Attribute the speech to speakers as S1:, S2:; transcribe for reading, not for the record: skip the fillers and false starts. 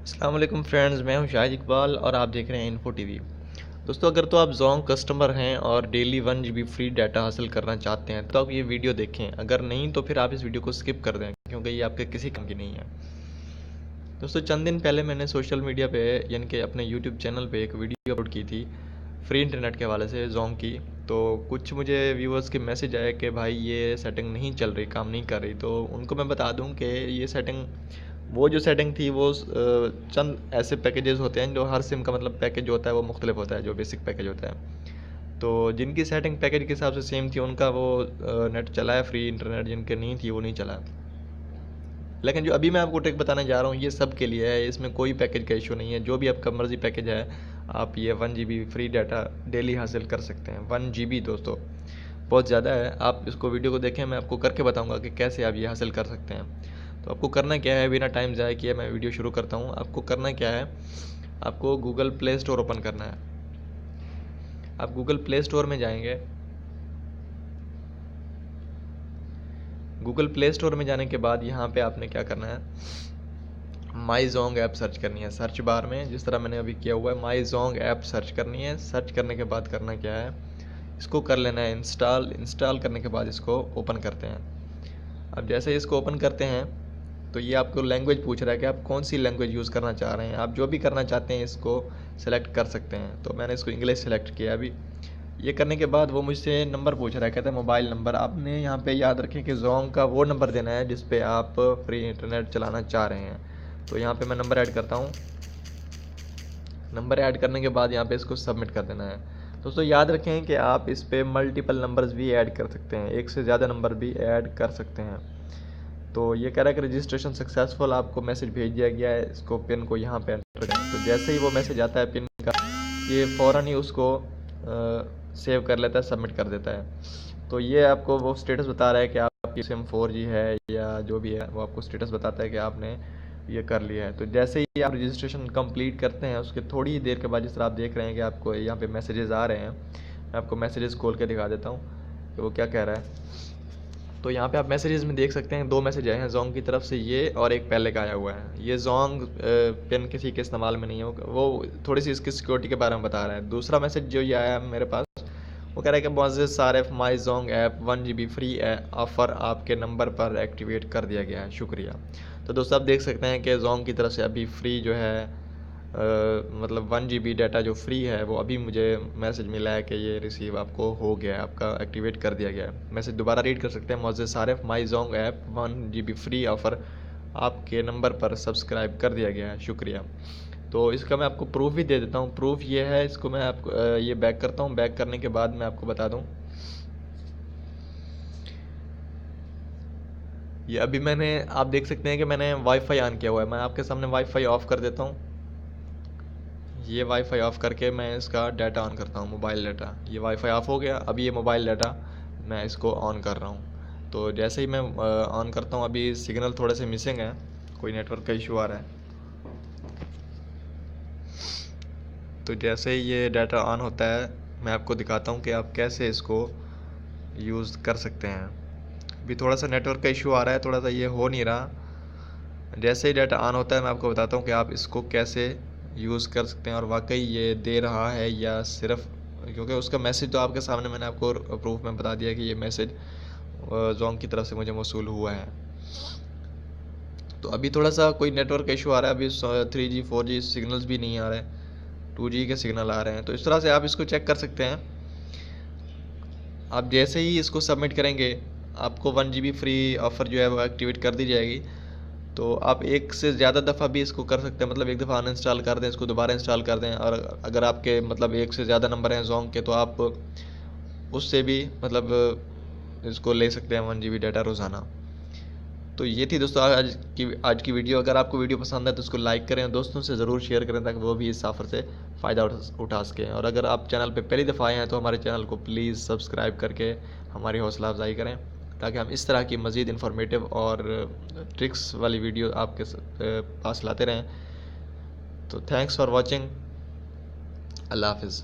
S1: अस्सलाम वालेकुम फ्रेंड्स, मैं हूं शाहिद इकबाल और आप देख रहे हैं इन्फो टीवी। दोस्तों, अगर तो आप जोंग कस्टमर हैं और डेली 1 GB फ्री डाटा हासिल करना चाहते हैं तो आप ये वीडियो देखें। अगर नहीं तो फिर आप इस वीडियो को स्किप कर दें क्योंकि ये आपके किसी काम की नहीं है। दोस्तों, चंद दिन पहले मैंने सोशल मीडिया पे यानी कि अपने यूट्यूब चैनल पे एक वीडियो अपलोड की थी फ्री इंटरनेट के हवाले से जोंग की। तो कुछ मुझे व्यूअर्स के मैसेज आए कि भाई ये सेटिंग नहीं चल रही, काम नहीं कर रही। तो उनको मैं बता दूं कि ये सेटिंग, वो जो सेटिंग थी वो चंद ऐसे पैकेजेस होते हैं जो हर सिम का मतलब पैकेज होता है वो मुख्तलिफ होता है, जो बेसिक पैकेज होता है। तो जिनकी सेटिंग पैकेज के हिसाब से सेम थी उनका वो नेट चला है फ्री इंटरनेट, जिनके नहीं थी वो नहीं चला। लेकिन जो अभी मैं आपको ट्रिक बताने जा रहा हूँ ये सब के लिए है, इसमें कोई पैकेज का इशू नहीं है। जो भी आपका मर्ज़ी पैकेज है आप ये 1 GB फ्री डाटा डेली हासिल कर सकते हैं। 1 GB दोस्तों बहुत ज़्यादा है। आप इसको वीडियो को देखें, मैं आपको करके बताऊंगा कि कैसे आप ये हासिल कर सकते हैं। तो आपको करना क्या है, बिना टाइम ज़ाया किए मैं वीडियो शुरू करता हूँ। आपको करना क्या है, आपको गूगल प्ले स्टोर ओपन करना है। आप गूगल प्ले स्टोर में जाएंगे। गूगल प्ले स्टोर में जाने के बाद यहाँ पे आपने क्या करना है, माई जोंग ऐप सर्च करनी है। सर्च बार में जिस तरह मैंने अभी किया हुआ है माई जोंग ऐप सर्च करनी है। सर्च करने के बाद करना क्या है, इसको कर लेना है इंस्टॉल। इंस्टॉल करने के बाद इसको ओपन करते हैं। अब जैसे ही इसको ओपन करते हैं तो ये आपको लैंग्वेज पूछ रहा है कि आप कौन सी लैंग्वेज यूज़ करना चाह रहे हैं। आप जो भी करना चाहते हैं इसको सेलेक्ट कर सकते हैं। तो मैंने इसको इंग्लिश सेलेक्ट किया। अभी ये करने के बाद वो मुझसे नंबर पूछ रहा है, कहता है मोबाइल नंबर। आपने यहाँ पे याद रखें कि जोंग का वो नंबर देना है जिस पे आप फ्री इंटरनेट चलाना चाह रहे हैं। तो यहाँ पे मैं नंबर ऐड करता हूँ। नंबर ऐड करने के बाद यहाँ पे इसको सबमिट कर देना है। दोस्तों याद रखें कि आप इस पे मल्टीपल नंबर्स भी ऐड कर सकते हैं, एक से ज़्यादा नंबर भी ऐड कर सकते हैं। तो ये कह रहा है कि रजिस्ट्रेशन सक्सेसफुल, आपको मैसेज भेज दिया गया है, इसको पिन को यहाँ पे एंटर करें। तो जैसे ही वो मैसेज आता है पिन का, ये फ़ौरन ही उसको सेव कर लेता है, सबमिट कर देता है। तो ये आपको वो स्टेटस बता रहा है कि आपकी सिम 4G है या जो भी है, वो आपको स्टेटस बताता है कि आपने ये कर लिया है। तो जैसे ही आप रजिस्ट्रेशन कंप्लीट करते हैं उसके थोड़ी ही देर के बाद जिस तरह आप देख रहे हैं कि आपको यहाँ पे मैसेजेस आ रहे हैं, मैं आपको मैसेजेस खोल के दिखा देता हूँ कि वो क्या कह रहा है। तो यहाँ पे आप मैसेजेस में देख सकते हैं 2 मैसेज आए हैं जोंग की तरफ से, ये और एक पहले का आया हुआ है। ये जोंग पिन किसी के इस्तेमाल में नहीं है, वो थोड़ी सी इसकी सिक्योरिटी के बारे में बता रहा है। दूसरा मैसेज जो ये आया है मेरे पास, वो कह रहा है कि मुअज़्ज़िज़ सारिफ my Zong app 1 GB free offer आपके नंबर पर एक्टिवेट कर दिया गया है, शुक्रिया। तो दोस्तों आप देख सकते हैं कि जोंग की तरफ से अभी फ्री जो है मतलब 1 GB डाटा जो फ्री है वो अभी मुझे मैसेज मिला है कि ये रिसीव आपको हो गया है, आपका एक्टिवेट कर दिया गया है। मैसेज दोबारा रीड कर सकते हैं, मुअज़्ज़िज़ सारिफ my Zong app 1 GB free offer आपके नंबर पर सब्सक्राइब कर दिया गया है, शुक्रिया। तो इसका मैं आपको प्रूफ भी दे देता हूँ। प्रूफ ये है, इसको मैं आपको ये बैक करता हूँ। बैक करने के बाद मैं आपको बता दूँ, ये अभी मैंने, आप देख सकते हैं कि मैंने वाईफाई ऑन किया हुआ है। मैं आपके सामने वाईफाई ऑफ़ कर देता हूँ। ये वाईफाई ऑफ़ करके मैं इसका डाटा ऑन करता हूँ, मोबाइल डाटा। ये वाईफाई ऑफ़ हो गया। अभी ये मोबाइल डाटा मैं इसको ऑन कर रहा हूँ। तो जैसे ही मैं ऑन करता हूँ, अभी सिग्नल थोड़े से मिसिंग है, कोई नेटवर्क का इशू आ रहा है। तो जैसे ही ये डाटा ऑन होता है मैं आपको दिखाता हूँ कि आप कैसे इसको यूज़ कर सकते हैं। अभी थोड़ा सा नेटवर्क का इशू आ रहा है, थोड़ा सा ये हो नहीं रहा। जैसे ही डाटा ऑन होता है मैं आपको बताता हूँ कि आप इसको कैसे यूज़ कर सकते हैं और वाकई ये दे रहा है या सिर्फ, क्योंकि उसका मैसेज तो आपके सामने मैंने आपको प्रूफ में बता दिया कि ये मैसेज जोंग की तरफ से मुझे मौसूल हुआ है। तो अभी थोड़ा सा कोई नेटवर्क का इशू आ रहा है, अभी 3G 4G सिग्नल्स भी नहीं आ रहे, 2G के सिग्नल आ रहे हैं। तो इस तरह से आप इसको चेक कर सकते हैं। आप जैसे ही इसको सबमिट करेंगे आपको 1 GB फ्री ऑफ़र जो है वो एक्टिवेट कर दी जाएगी। तो आप एक से ज़्यादा दफ़ा भी इसको कर सकते हैं, मतलब एक दफ़ा अनइंस्टॉल कर दें, इसको दोबारा इंस्टॉल कर दें। और अगर आपके मतलब एक से ज़्यादा नंबर हैं जोंग के तो आप उससे भी मतलब इसको ले सकते हैं 1 GB डाटा रोज़ाना। तो ये थी दोस्तों आज की वीडियो। अगर आपको वीडियो पसंद है तो उसको लाइक करें और दोस्तों से ज़रूर शेयर करें ताकि वो भी इस ऑफ़र से फ़ायदा उठा सकें। और अगर आप चैनल पे पहली दफ़ा आए हैं तो हमारे चैनल को प्लीज़ सब्सक्राइब करके हमारी हौसला अफजाई करें ताकि हम इस तरह की मज़ीद इन्फॉर्मेटिव और ट्रिक्स वाली वीडियो आपके पास लाते रहें। तो थैंक्स फॉर वॉचिंग। अल्लाह हाफ़िज़।